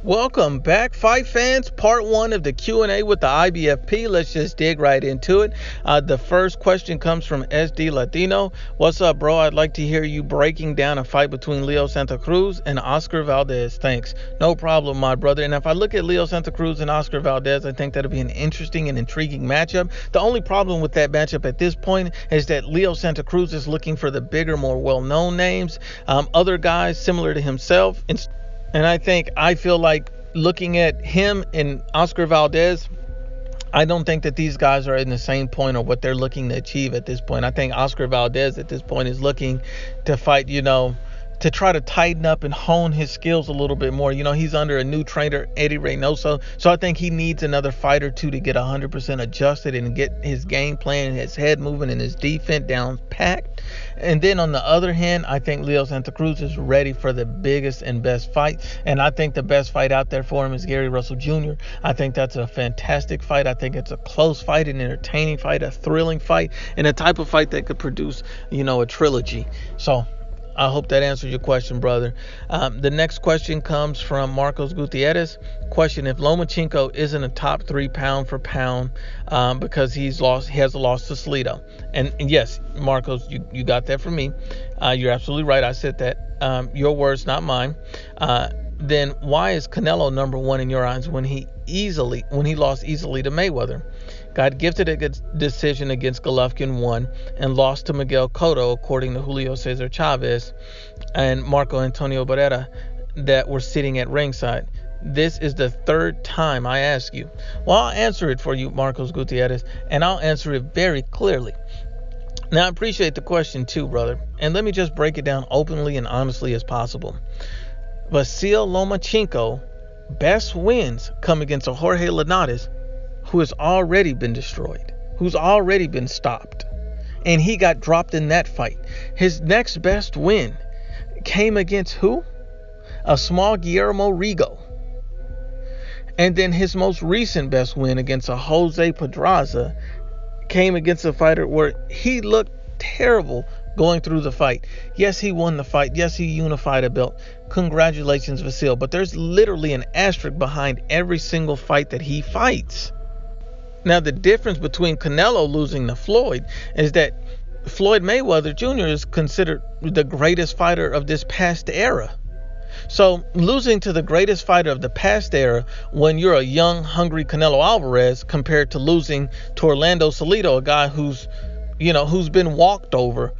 Welcome back, fight fans. Part 1 of the Q&A with the Ibfp. Let's just dig right into it. The first question comes from SD Latino. What's up, bro? I'd like to hear you breaking down a fight between Leo Santa Cruz and Oscar Valdez. Thanks. No problem, my brother. And if I look at Leo Santa Cruz and Oscar Valdez, I think that'll be an interesting and intriguing matchup. The only problem with that matchup at this point is that Leo Santa Cruz is looking for the bigger, more well-known names. Other guys similar to himself. And I feel like looking at him and Oscar Valdez, I don't think that these guys are in the same point or what they're looking to achieve at this point. I think Oscar Valdez at this point is looking to fight, to try to tighten up and hone his skills a little bit more. He's under a new trainer, Eddie Reynoso. So I think he needs another fight or two to get 100% adjusted and get his game plan, his head moving, and his defense down packed. And then on the other hand, I think Leo Santa Cruz is ready for the biggest and best fight. And I think the best fight out there for him is Gary Russell Jr. I think that's a fantastic fight. I think it's a close fight, an entertaining fight, a thrilling fight, and a type of fight that could produce, a trilogy. So I hope that answers your question, brother. The next question comes from Marcos Gutierrez. Question: if Lomachenko isn't a top 3 pound for pound because he has a loss to Salido. And yes, Marcos, you got that from me. You're absolutely right. I said that. Your words, not mine. Then why is Canelo number 1 in your eyes when he lost easily to Mayweather? Got gifted a good decision against Golovkin 1 and lost to Miguel Cotto, according to Julio Cesar Chavez and Marco Antonio Barrera, that were sitting at ringside. This is the 3rd time I ask you. Well, I'll answer it for you, Marcos Gutierrez, and I'll answer it very clearly. Now, I appreciate the question too, brother, and let me just break it down openly and honestly as possible. Vasil Lomachenko best wins come against a Jorge Linares who has already been destroyed, who's already been stopped, and he got dropped in that fight. His next best win came against who? A small Guillermo Rigo. And then his most recent best win against a Jose Pedraza came against a fighter where he looked terrible going through the fight. Yes, he won the fight. Yes, he unified a belt. Congratulations, Vasil. But there's literally an asterisk behind every single fight that he fights. Now, the difference between Canelo losing to Floyd is that Floyd Mayweather Jr. is considered the greatest fighter of this past era. So losing to the greatest fighter of the past era when you're a young, hungry Canelo Alvarez compared to losing to Orlando Salido, a guy who's been walked over,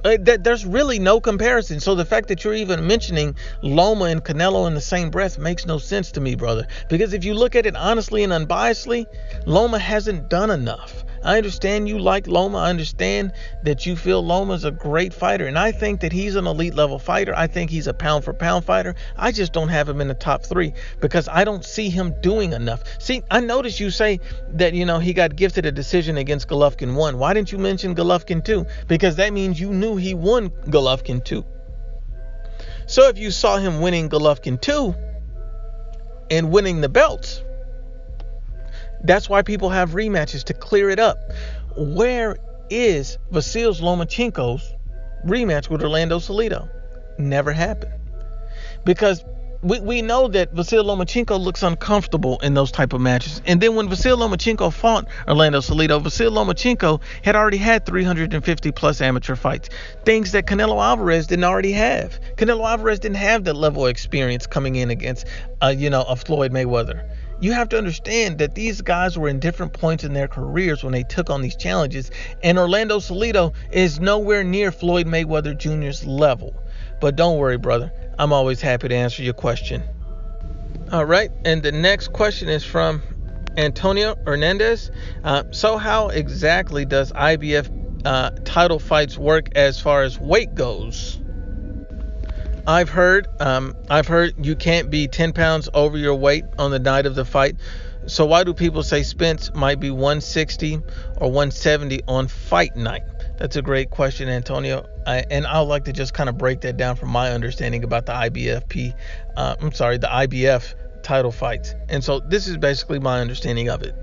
there's really no comparison. So the fact that you're even mentioning Loma and Canelo in the same breath makes no sense to me, brother. Because if you look at it honestly and unbiasedly, Loma hasn't done enough. I understand you like Loma. I understand that you feel Loma's a great fighter. And I think that he's an elite level fighter. I think he's a pound for pound fighter. I just don't have him in the top 3 because I don't see him doing enough. See, I noticed you say that, he got gifted a decision against Golovkin 1. Why didn't you mention Golovkin 2? Because that means you knew he won Golovkin 2. So if you saw him winning Golovkin 2 and winning the belts, that's why people have rematches, to clear it up. Where is Vasil Lomachenko's rematch with Orlando Salido? Never happened. Because we know that Vasil Lomachenko looks uncomfortable in those type of matches. And then when Vasil Lomachenko fought Orlando Salido, Vasil Lomachenko had already had 350 plus amateur fights. Things that Canelo Alvarez didn't already have. Canelo Alvarez didn't have that level of experience coming in against, a Floyd Mayweather. You have to understand that these guys were in different points in their careers when they took on these challenges, and Orlando Salido is nowhere near Floyd Mayweather Jr.'s level. But don't worry, brother. I'm always happy to answer your question. All right, and the next question is from Antonio Hernandez. So how exactly does IBF title fights work as far as weight goes? I've heard you can't be 10 pounds over your weight on the night of the fight. So why do people say Spence might be 160 or 170 on fight night? That's a great question, Antonio. And I'd like to just kind of break that down from my understanding about the the IBF title fights. And so this is basically my understanding of it.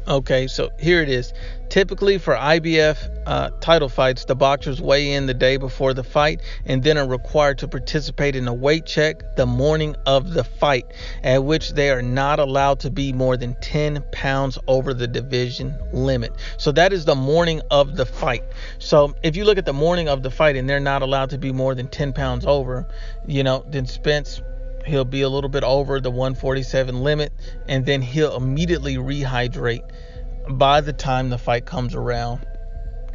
Okay, so here it is. Typically for IBF title fights, the boxers weigh in the day before the fight and then are required to participate in a weight check the morning of the fight, at which they are not allowed to be more than 10 pounds over the division limit. So that is the morning of the fight. So if you look at the morning of the fight and they're not allowed to be more than 10 pounds over, then Spence, he'll be a little bit over the 147 limit, and then he'll immediately rehydrate by the time the fight comes around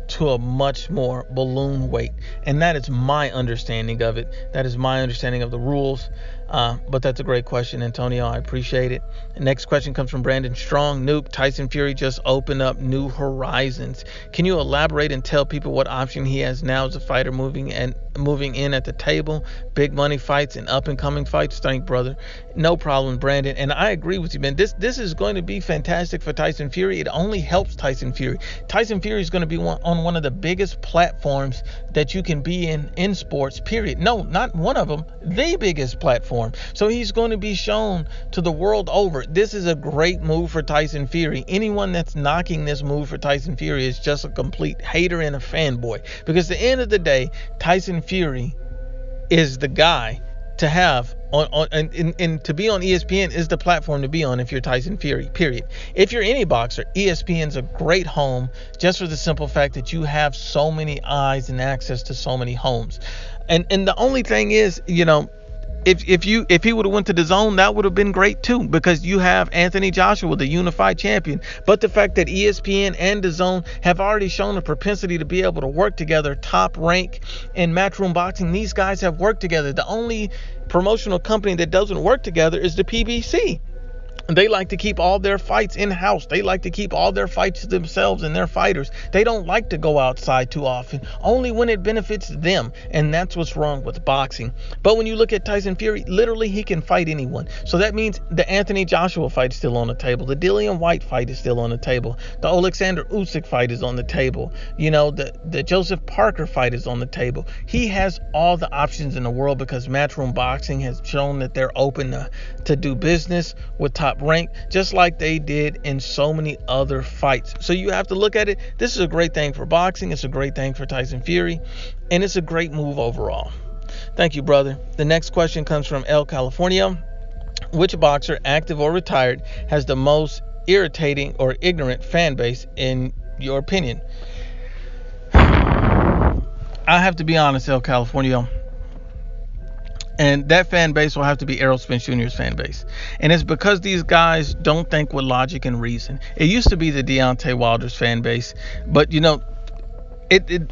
to a much more balloon weight. And that is my understanding of it. That is my understanding of the rules. But that's a great question, Antonio. I appreciate it. The next question comes from Brandon Strong. Nuke, Tyson Fury just opened up new horizons. Can you elaborate and tell people what option he has now as a fighter moving in at the table? Big money fights and up and coming fights. Thank brother. No problem, Brandon. And I agree with you, man. This is going to be fantastic for Tyson Fury. It only helps Tyson Fury. Tyson Fury is going to be on one of the biggest platforms that you can be in sports, period. No, not one of them, the biggest platform. So he's going to be shown to the world over. This is a great move for Tyson Fury. Anyone that's knocking this move for Tyson Fury is just a complete hater and a fanboy. Because at the end of the day, Tyson Fury is the guy to have and to be on ESPN is the platform to be on if you're Tyson Fury, period. If you're any boxer, ESPN's a great home just for the simple fact that you have so many eyes and access to so many homes. And the only thing is, if he would have went to the zone, that would have been great too, because you have Anthony Joshua, the unified champion. But the fact that ESPN and the zone have already shown a propensity to be able to work together, Top Rank and Matchroom Boxing, these guys have worked together. The only promotional company that doesn't work together is the PBC. They like to keep all their fights in-house. They like to keep all their fights to themselves and their fighters. They don't like to go outside too often, only when it benefits them. And that's what's wrong with boxing. But when you look at Tyson Fury, literally he can fight anyone. So that means the Anthony Joshua fight is still on the table. The Dillian White fight is still on the table. The Alexander Usyk fight is on the table. The Joseph Parker fight is on the table. He has all the options in the world because Matchroom Boxing has shown that they're open to do business with Top Rank, just like they did in so many other fights. So you have to look at it. This is a great thing for boxing. It's a great thing for Tyson Fury, and it's a great move overall. Thank you, brother. The next question comes from El California. Which boxer, active or retired, has the most irritating or ignorant fan base in your opinion? I have to be honest, El California. And that fan base will have to be Errol Spence Jr.'s fan base. And it's because these guys don't think with logic and reason. It used to be the Deontay Wilder's fan base. But,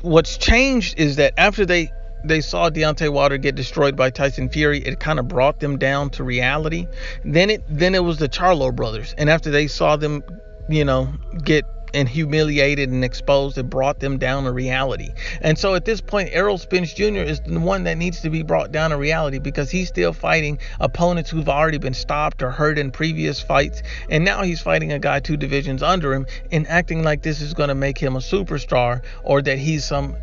what's changed is that after they saw Deontay Wilder get destroyed by Tyson Fury, it kind of brought them down to reality. Then it was the Charlo brothers. And after they saw them, get and humiliated and exposed, it brought them down to reality. And so at this point, Errol Spence Jr. is the one that needs to be brought down to reality, because he's still fighting opponents who've already been stopped or hurt in previous fights, and now he's fighting a guy 2 divisions under him and acting like this is going to make him a superstar, or that he's some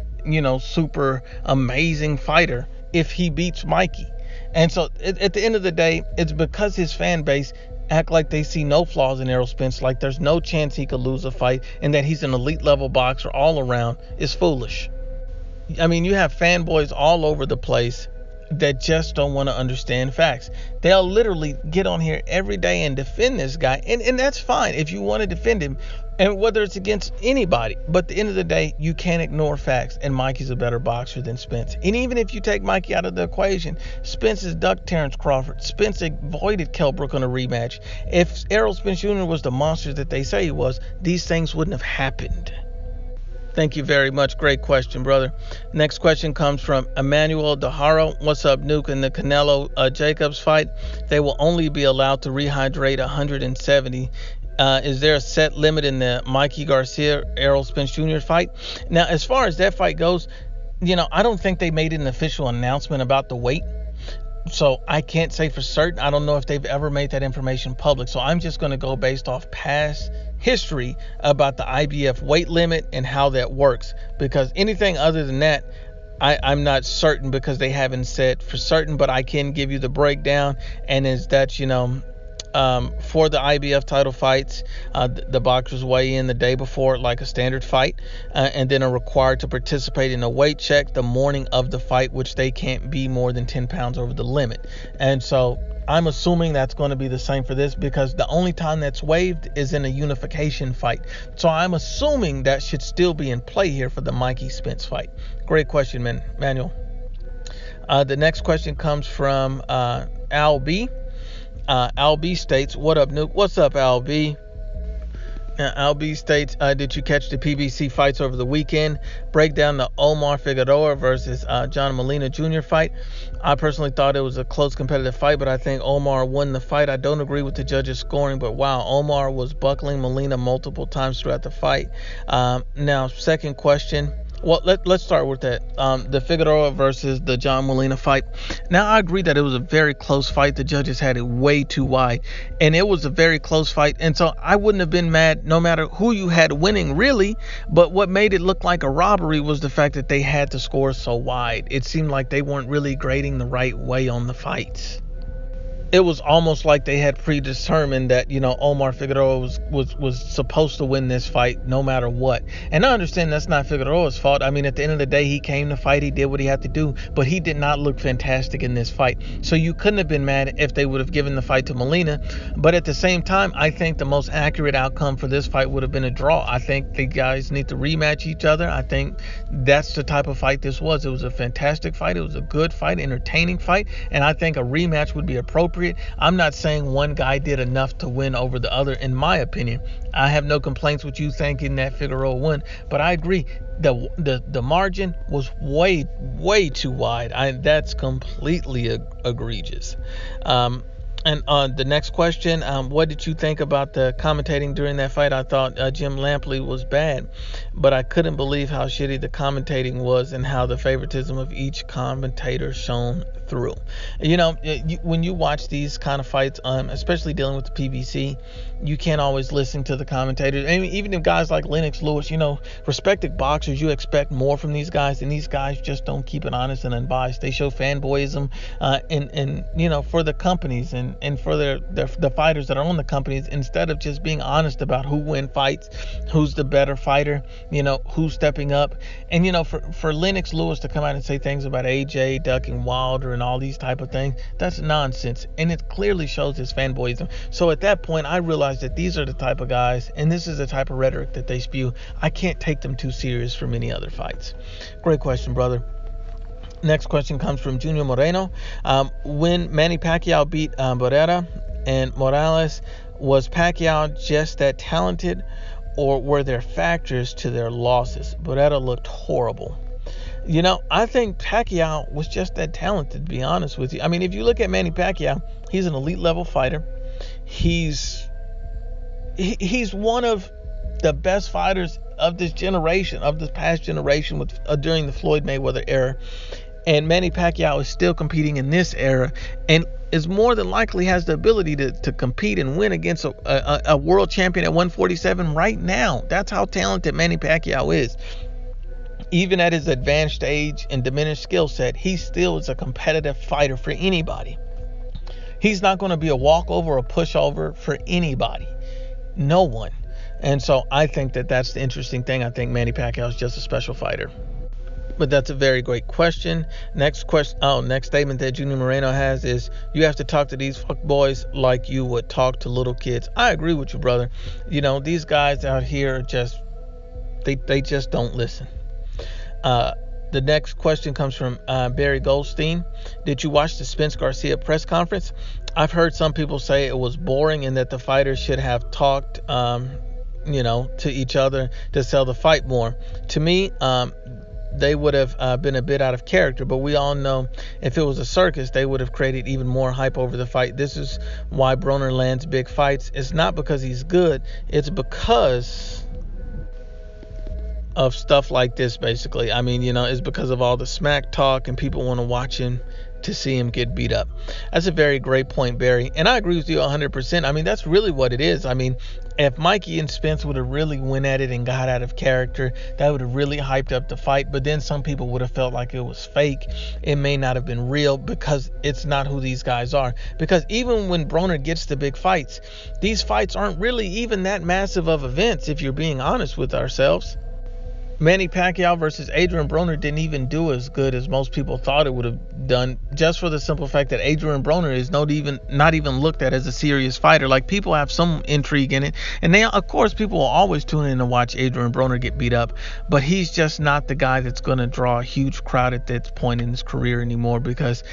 super amazing fighter if he beats Mikey. And so at the end of the day, it's because his fan base act like they see no flaws in Errol Spence, like there's no chance he could lose a fight, and that he's an elite level boxer all around, is foolish. I mean, you have fanboys all over the place that just don't want to understand facts. They'll literally get on here every day and defend this guy, and that's fine if you want to defend him, and whether it's against anybody. But at the end of the day, you can't ignore facts, and Mikey's a better boxer than Spence. And even if you take Mikey out of the equation, Spence has ducked Terrence Crawford. Spence avoided Kell Brook on a rematch. If Errol Spence Jr. was the monster that they say he was, these things wouldn't have happened. Thank you very much. Great question, brother. Next question comes from Emmanuel Daharo. What's up, Nuke? In the Canelo Jacobs fight, they will only be allowed to rehydrate 170. Is there a set limit in the Mikey Garcia Errol Spence Jr. fight? Now, as far as that fight goes, I don't think they made an official announcement about the weight. So I can't say for certain. I don't know if they've ever made that information public. So I'm just going to go based off past history about the IBF weight limit and how that works. Because anything other than that, I'm not certain, because they haven't said for certain. But I can give you the breakdown. And is that, For the IBF title fights, the boxers weigh in the day before like a standard fight, and then are required to participate in a weight check the morning of the fight, which they can't be more than 10 pounds over the limit. And so I'm assuming that's going to be the same for this, because the only time that's waived is in a unification fight. So I'm assuming that should still be in play here for the Mikey Spence fight. Great question, Manuel. The next question comes from Al B. Al B states, what up, Nuke? What's up, Al B? Al B states, did you catch the PBC fights over the weekend? Break down the Omar Figueroa versus John Molina Jr. fight. I personally thought it was a close competitive fight, but I think Omar won the fight. I don't agree with the judges' scoring, but wow, Omar was buckling Molina multiple times throughout the fight. Now, second question. Well, let's start with that. The Figueroa versus the John Molina fight. Now, I agree that it was a very close fight. The judges had it way too wide, and it was a very close fight. And so I wouldn't have been mad no matter who you had winning, really. But what made it look like a robbery was the fact that they had to score so wide. It seemed like they weren't really grading the right way on the fights. It was almost like they had predetermined that, Omar Figueroa was supposed to win this fight no matter what. And I understand that's not Figueroa's fault. I mean, at the end of the day, he came to fight. He did what he had to do. But he did not look fantastic in this fight. So you couldn't have been mad if they would have given the fight to Molina. But at the same time, I think the most accurate outcome for this fight would have been a draw. I think the guys need to rematch each other. I think that's the type of fight this was. It was a fantastic fight. It was a good fight, entertaining fight. And I think a rematch would be appropriate. I'm not saying one guy did enough to win over the other, in my opinion. I have no complaints with you thinking that Figueroa won, but I agree the margin was way too wide. That's completely egregious. And the next question, what did you think about the commentating during that fight? I thought Jim Lampley was bad, but I couldn't believe how shitty the commentating was and how the favoritism of each commentator shone through. When you watch these kind of fights, especially dealing with the PBC, you can't always listen to the commentators. I mean, even if guys like Lennox Lewis, respected boxers, you expect more from these guys, and these guys just don't keep it honest and unbiased. They show fanboyism, and for the companies and for the fighters that are on the companies, instead of just being honest about who win fights, who's the better fighter, who's stepping up. And for Lennox Lewis to come out and say things about AJ ducking Wilder and all these type of things, that's nonsense, and it clearly shows his fanboyism. So at that point, I realized that these are the type of guys, and this is the type of rhetoric that they spew. I can't take them too serious for many other fights. Great question, brother. Next question comes from Junior Moreno. When Manny Pacquiao beat Barrera and Morales, was Pacquiao just that talented, or were there factors to their losses? Barrera looked horrible. I think Pacquiao was just that talented, to be honest with you. I mean, if you look at Manny Pacquiao, he's an elite level fighter. He's one of the best fighters of this generation, of this past generation, during the Floyd Mayweather era. And Manny Pacquiao is still competing in this era, and is more than likely has the ability to compete and win against a world champion at 147 right now. That's how talented Manny Pacquiao is. Even at his advanced age and diminished skill set, he still is a competitive fighter for anybody. He's not going to be a walkover or a pushover for anybody. No one. And so I think that's the interesting thing. I think Manny Pacquiao is just a special fighter. But that's a very great question. Next statement that Junior Moreno has is, you have to talk to these fuck boys like you would talk to little kids. I agree with you, brother. These guys out here just, they just don't listen. The next question comes from Barry Goldstein. Did you watch the Spence-Garcia press conference? I've heard some people say it was boring and that the fighters should have talked, to each other to sell the fight more. To me, they would have been a bit out of character, but we all know if it was a circus, they would have created even more hype over the fight. This is why Broner lands big fights. It's not because he's good. It's because of stuff like this, basically. I mean, it's because of all the smack talk, and people want to watch him to see him get beat up. That's a very great point, Barry. And I agree with you 100%. I mean, that's really what it is. I mean, if Mikey and Spence would have really went at it and got out of character, that would have really hyped up the fight. But then some people would have felt like it was fake. It may not have been real because it's not who these guys are. Because even when Broner gets the big fights, these fights aren't really even that massive of events, if you're being honest with ourselves. Manny Pacquiao versus Adrian Broner didn't even do as good as most people thought it would have done, just for the simple fact that Adrian Broner is not even looked at as a serious fighter. Like, people have some intrigue in it, and of course people will always tune in to watch Adrian Broner get beat up, but he's just not the guy that's going to draw a huge crowd at this point in his career anymore, because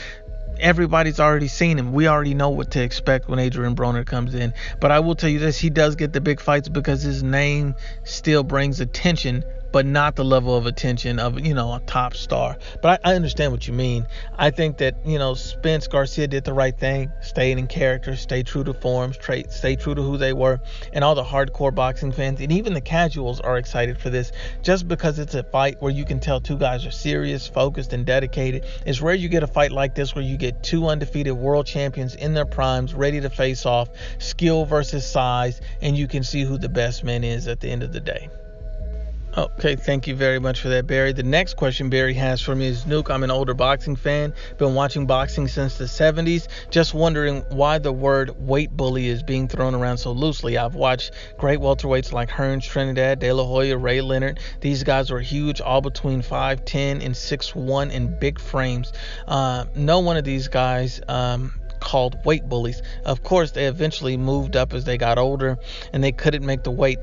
everybody's already seen him. We already know what to expect when Adrian Broner comes in. But I will tell you this, he does get the big fights because his name still brings attention, but not the level of attention of, a top star. But I understand what you mean. I think that, Spence-Garcia did the right thing, stayed in character, stayed true to forms, stayed true to who they were, and all the hardcore boxing fans and even the casuals are excited for this, just because it's a fight where you can tell two guys are serious, focused, and dedicated. It's rare you get a fight like this where you get two undefeated world champions in their primes, ready to face off, skill versus size, and you can see who the best man is at the end of the day. Okay, thank you very much for that, Barry. The next question Barry has for me is, Nuke, I'm an older boxing fan, been watching boxing since the 70s, just wondering why the word weight bully is being thrown around so loosely. I've watched great welterweights like Hearns, Trinidad, De La Hoya, Ray Leonard. These guys were huge, all between 5'10" and 6'1" in big frames. No one of these guys called weight bullies. Of course, they eventually moved up as they got older and they couldn't make the weight.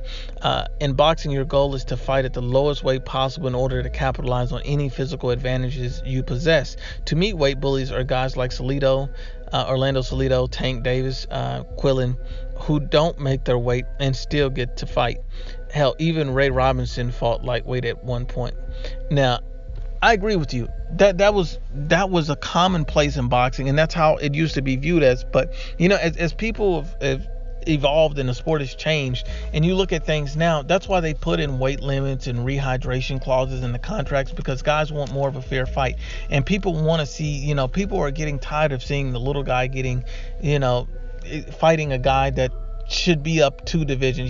In boxing, your goal is to fight at the lowest weight possible in order to capitalize on any physical advantages you possess. To me, weight bullies are guys like Orlando Salido, Tank Davis, Quillen, who don't make their weight and still get to fight. Hell, even Ray Robinson fought lightweight at one point. Now, I agree with you. That was a commonplace in boxing, and that's how it used to be viewed as. But as people have evolved and the sport has changed, and you look at things now, that's why they put in weight limits and rehydration clauses in the contracts, because guys want more of a fair fight, and people want to see. People are getting tired of seeing the little guy getting, fighting a guy that should be up 2 divisions.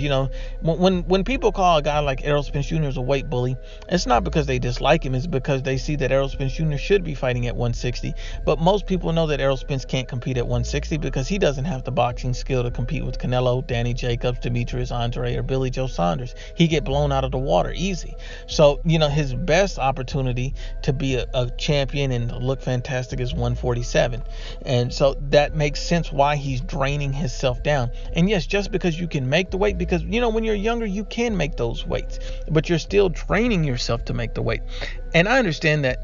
When people call a guy like Errol Spence Jr. a weight bully, it's not because they dislike him, it's because they see that Errol Spence Jr. should be fighting at 160. But most people know that Errol Spence can't compete at 160 because he doesn't have the boxing skill to compete with Canelo, Danny Jacobs, Demetrius Andre, or Billy Joe Saunders. He get blown out of the water easy. So his best opportunity to be a champion and look fantastic is 147, and so that makes sense why he's draining himself down. And yes, just because you can make the weight, because when you're younger you can make those weights, but you're still training yourself to make the weight. And I understand that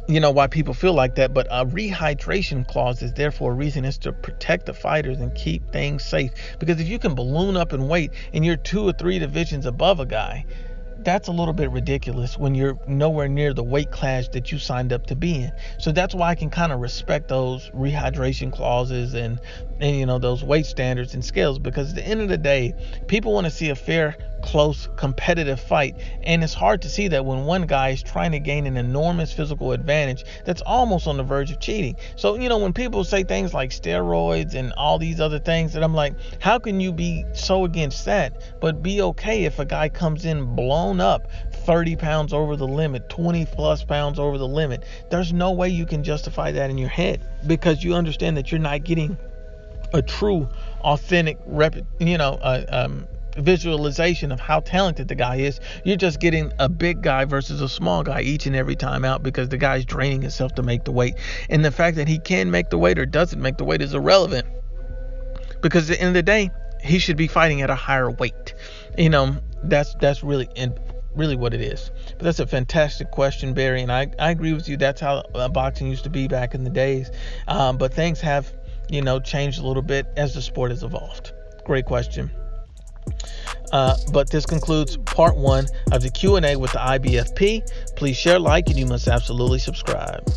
why people feel like that, but a rehydration clause is there for a reason. It's to protect the fighters and keep things safe, because if you can balloon up in weight and you're 2 or 3 divisions above a guy, that's a little bit ridiculous when you're nowhere near the weight class that you signed up to be in. So that's why I can kind of respect those rehydration clauses and those weight standards and scales, because at the end of the day, people want to see a fair, close, competitive fight, and it's hard to see that when one guy is trying to gain an enormous physical advantage that's almost on the verge of cheating. So when people say things like steroids and all these other things, that I'm like, how can you be so against that but be okay if a guy comes in blown up 30 pounds over the limit, 20 plus pounds over the limit? There's no way you can justify that in your head, because you understand that you're not getting a true, authentic visualization of how talented the guy is. You're just getting a big guy versus a small guy each and every time out, because the guy's draining himself to make the weight. And the fact that he can make the weight or doesn't make the weight is irrelevant, because at the end of the day, he should be fighting at a higher weight. That's really what it is. But that's a fantastic question, Barry, and I agree with you. That's how boxing used to be back in the days. But things have changed a little bit as the sport has evolved. Great question. But this concludes part 1 of the Q&A with the IBFP. Please share, like, and you must absolutely subscribe.